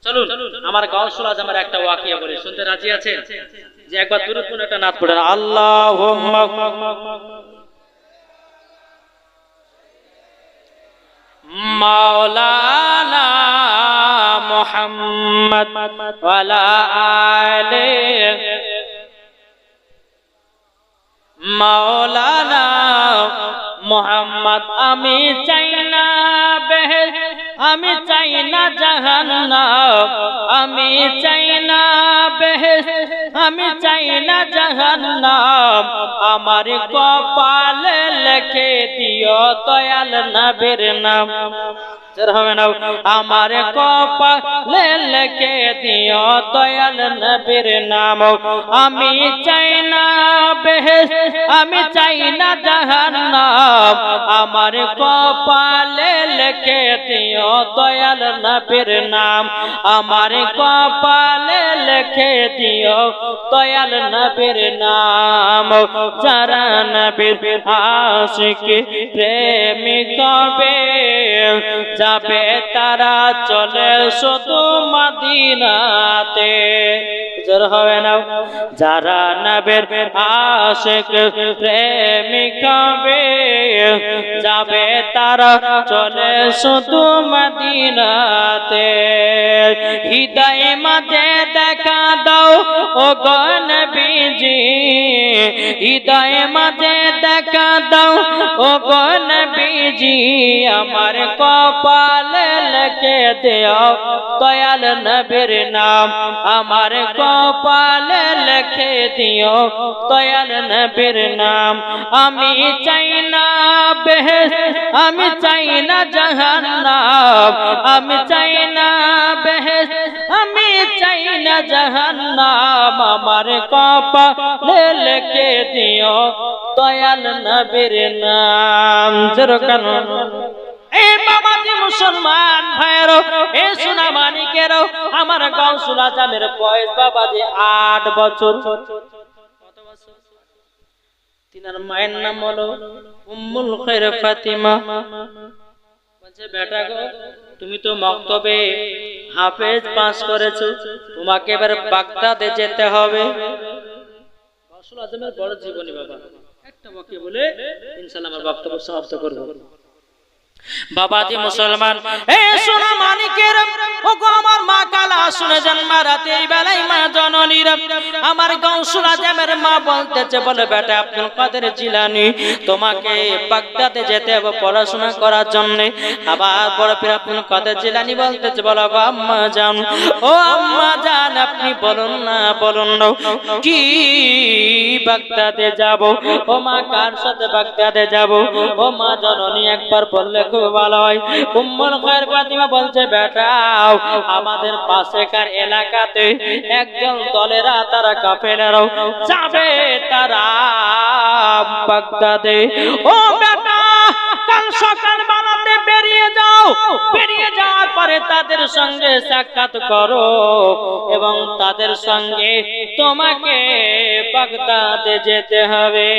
চলুন আমার গাউসুল আজমের একটা ওয়াকিয়া বলি, শুনতে রাজি আছেন? যে একবার দুরূদ পড়ে একটা নাত পড়েন, আল্লাহুম্মা মাওলানা মুহাম্মদ ওয়ালা আলে মাওলানা মুহাম্মদ। আমি চাই না বেহেশত, আমি চাই না জাহান্নাম, আমি চাই না বেহেশত, আমি চাই না জাহান্নাম। আমার কপালে লিখে দিও দয়াল নবীর নাম। হবে না? আমার কপালে লিখে দিও দয়াল নবীর নাম। আমি চাই না বেহেশত, আমি চাই না জাহান্নাম। আমার কপালে লিখে দিও দয়াল নবীর নাম। আমার কপালে লিখে দিও দয়াল নবীর নাম। যারা নবীর আশিক প্রেমিক হবে, যাবে তারা চলে শুধু মদিনাতে। জোর হবে না? যারা নবীর আশিক প্রেমিক হবে, যাবে তারা চলে শুধু মদিনাতে। হৃদয় মাঝে দেখা দাও ও গো নবীজি, হৃদয় মাঝে দেখা দাও ও গো নবীজি। আমার কপালে লিখে দিও দয়াল নবীর নাম। আমার কপালে লিখে দিও দয়াল নবীর নাম। আমি চাই না বেহেশত, আমি চাই না জাহান্নাম, আমি চাই না বেহেশত, আমি চাই না জাহান্নাম। আমার কপালে লিখে দিও দয়াল নবীর নাম। যেরকম এই বাবাজি মুসলমান ভাইয়েরও, এই সোনা মানিকেরও, আমার গাউসুল আজমের বয়স বাবাজি 8 বছর। কত বছর? তিনার মায়ের নাম হলো উম্মুল খায়র ফাতিমা। বলছে বেটা গো, তুমি তো মক্তবে হাফেজ পাস করেছো, তোমাকে এবার বাগদাদে যেতে হবে। গাউসুল আজমের বড় জীবনী বাবা, একটা ওয়াকিয়া বলে ইনশাআল্লাহ আমার বক্তব্য সমাপ্ত করব। বাবাজি মুসলমান, এ সোনা মানিকের ও গো আমার মা কালা শুনে যান, মারাতে এই বেলায় মা জননীর আমার গাউসুল আজমের মা বলতেছে, বলে বেটা আব্দুল কাদের জিলানী, তোমাকে বাগদাদে যেতে হবে পড়াশোনা করার জন্য। আবার বড় পীর আব্দুল কাদের জিলানী বলতেছে, বলো গো আম্মা জান, ও আম্মা জান আপনি বলুন না, বলুন না কি বাগদাদে যাব? ও মা কার সাথে বাগদাদে যাব? ও মা জননী একবার বললে খুব ভালো হয়। উম্মুল খায়র ফাতিমা বলছে, বেটা আমাদের পাশেকার এলাকাতে একজন দলেরা তারা কাফেলারাও যাবে তারা বাগদাদে। ও বেটা কাল সকাল বেলাতে বেরিয়ে যাও, বেরিয়ে যাওয়ার পরে তাদের সঙ্গে সাক্ষাৎ করো এবং তাদের সঙ্গে তোমাকে বাগদাদে যেতে হবে।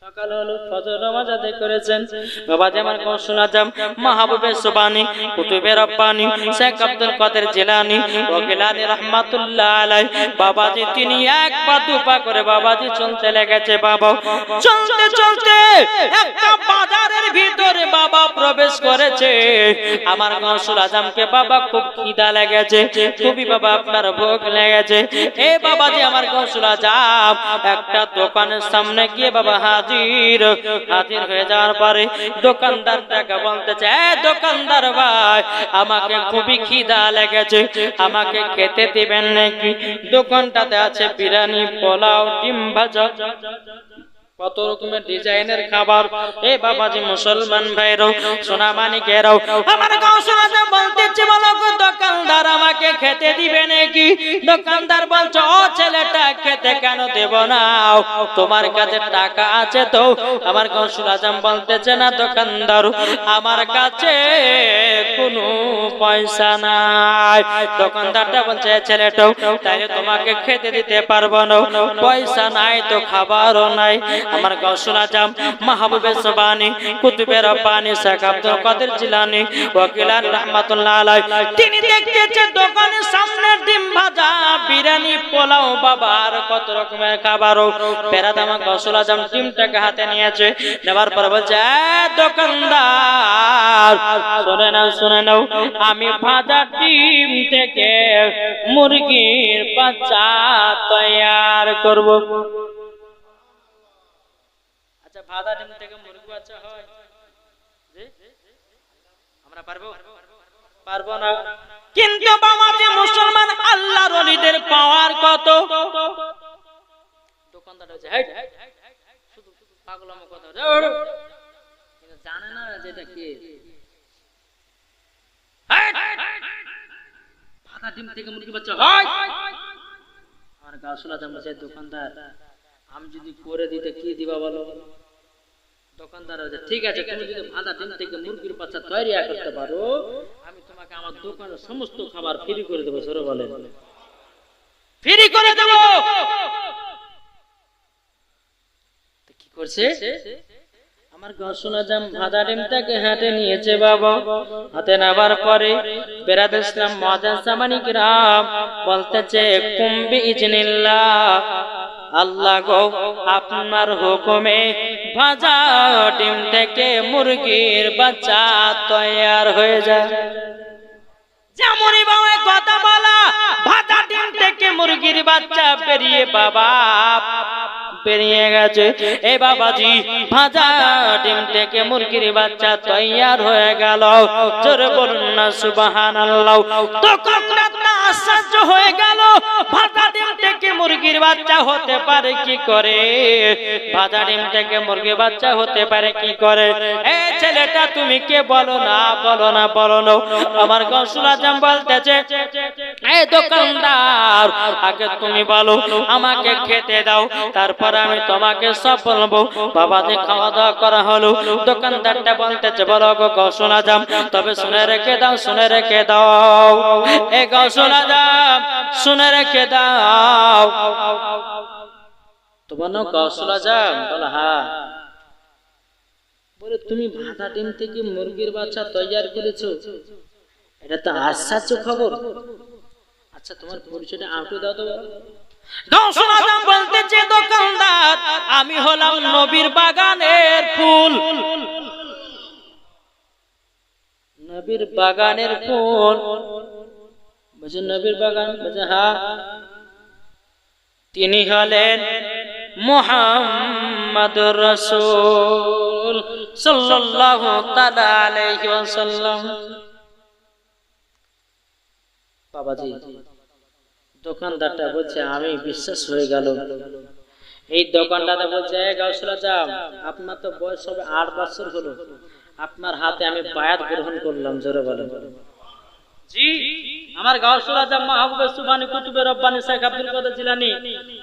সকাল হলো, ফজর নামাজ আদায় করেছেন বাবাজি আমার গাউসুল আজম মাহবুবে সুবহানী কুতুবে রব্বানী শেখ আব্দুল কাদের জিলানী ও গিলানী রাহমাতুল্লাহ আলাইহি। বাবাজি তিনি এক পা দুপা করে বাবাজি চলতে লেগেছে। বাবা চলতে চলতে একটা বাজারের ভিতরে বাবা প্রবেশ করেছে। আমার গাউসুল আজমকে বাবা খুব খিদা লেগেছে, খুবই বাবা আপনার ভোগ লেগেছে। এ বাবাজি আমার গাউসুল আজম একটা দোকানের সামনে গিয়ে বাবা হাজির হয়ে যাওয়ার পরে দোকানদারটাকে বলতেছে, দোকানদার ভাই আমাকে খুবই খিদা লেগেছে, আমাকে খেতে দিবেন নাকি? দোকানটাতে আছে বিরিয়ানি, পোলাও, ডিম ভাজা, কত রকমের ডিজাইনের খাবার। এ বাবাজি মুসলমান ভাইরাও সোনা মানিকেরাও আমার গাউসুল আজম বলতেছে, বলো গো দোকানদার আমাকে আমাকে খেতে দিবে নাকি? দোকানদার বলছে, ও ছেলেটা খেতে কেন দেব না, তোমার কাছে টাকা আছে তো? আমার গৌসুল আজম বলতেছে, না দোকানদার, আমার কাছে কোনো পয়সা নাই। দোকানদারটা বলছে, ছেলেটা তাইলে তোমাকে খেতে দিতে পারবো না, পয়সা নাই তো খাবারও নাই। আমার গৌসুল আজম মাহবুবে সুবহানী কুতুবে রব্বানী শেখ আব্দুল কাদের জিলানী ওয়াকিলান রাহমাতুল্লাহ আলাইহি, তিনি দেখতেছে দোকানের সামনে ডিম ভাজা, বিরিয়ানি, পোলাও, বাবার কত রকমের খাবারও। বেরাদ আমার গৌসুল আজম ডিমটাকে হাতে নিয়েছে, নেবার পর বলছে, দোকানদার শুনে নাও, আমি ভাজা ডিম থেকে মুরগির বাচ্চা তৈয়ার করব। আচ্ছা, ভাজা ডিম থেকে মুরগি বাচ্চা হয়? আমরা পারবো না। কিন্তু বাবা যে মুসলমান আল্লাহর ওলিদের পাওয়ার কত। দোকানদার হচ্ছে, শুধু পাগলামো কথা, কিন্তু জানে না যেটা কি ভাজা ডিম থেকে মুরগি বাচ্চা হয়। আমার গৌসুল আজম বলছে, দোকানদার আমি যদি করে দিতে কি দিবা বলো? দোকানদার বলছে, ঠিক আছে, তুমি যদি ভাজা ডিম থেকে মুরগির বাচ্চা তৈরি করতে পারো, আমি তোমাকে আমার দোকানের সমস্ত খাবার ফ্রি করে দেবো। সরে বলেন, ফ্রি করে দেবো। কি করছে আমার গৌসুল আজম? ভাজা ডিমটাকে হাতে নিয়েছে বাবা। হাতে নেবার পরে বেরাদ ইসলাম মুআজ্জিন সামানি কিরাম বলতেছে, কুম্বি ইজনিল্লাহ, আল্লাহ গো আপনার হুকুমে ভাজা ডিম থেকে মুরগির বাচ্চা তৈয়ার হয়ে যায়। যেমনই বাবা কথা বলা, ভাজা ডিম থেকে মুরগির বাচ্চা বেরিয়ে বাবা বেরিয়ে গেছে। এ বাবাজি, ভাজা ডিম থেকে মুরগির বাচ্চা তৈয়ার হয়ে গেল। জোরে বলুন না সুবহানাল্লাহ। দোকানদার আশ্চর্য হয়ে গেল, ভাজা ডিম থেকে মুরগির বাচ্চা হতে পারে কি করে? ভাজা ডিম থেকে মুরগির বাচ্চা হতে পারে কি করে? এই ছেলেটা তুমি কে? বলো না, বলো না, বলো না। আমার গৌসুল আজম বলতেছে, এই দোকানদার, আগে তুমি বলো, আমাকে খেতে দাও, তারপর আমি তোমাকে সব বলবো। বাবাজি খাওয়া দাওয়া করা হলো। দোকানদারটা বলতেছে, বলো গো গৌসুল আজম, তবে শুনে রেখে দাও, শুনে রেখে দাও, এ গৌসুল আজম শুনে রেখে দাও। তোমার নাম গৌসুল আজম? বলো হ্যাঁ। বলে, তুমি ভাজা ডিম থেকে মুরগির বাচ্চা তৈয়ার করেছো, এটা তো আশ্চর্য খবর। আচ্ছা, তোমার পরিচয়টা আউটে দাও তো। গৌসুল আজম বলতেছে, দোকানদার আমি হলাম নবীর বাগানের ফুল। নবীর বাগানের ফুল? বলছে নবীর বাগান? বলছে হ্যাঁ। তিনি হলেন মুহাম্মাদুর রাসূল সাল্লাল্লাহু তাআলা আলাইহি ওয়াসাল্লাম। বাবাজি, দোকানদারটা বলছে, আমি বিশ্বাস হয়ে গেল। এই দোকানদারটা বলছে, গৌসুল আজম, আপনার তো বয়স হবে 8 বছর হলো, আপনার হাতে আমি বায়াত গ্রহণ করলাম। জোরে বলেন। জি, আমার গৌসুল আজম মাহবুবে সুবহানী কুতুবে রব্বানী শেখ আব্দুল কাদের জিলানী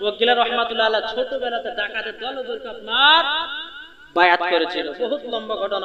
ওয়াকিলান রাহমাতুল্লাহ আলাইহি ছোটবেলাতে ডাকাতের দল আপনার বায়াত করেছিল। বহুত লম্বা ঘটনা।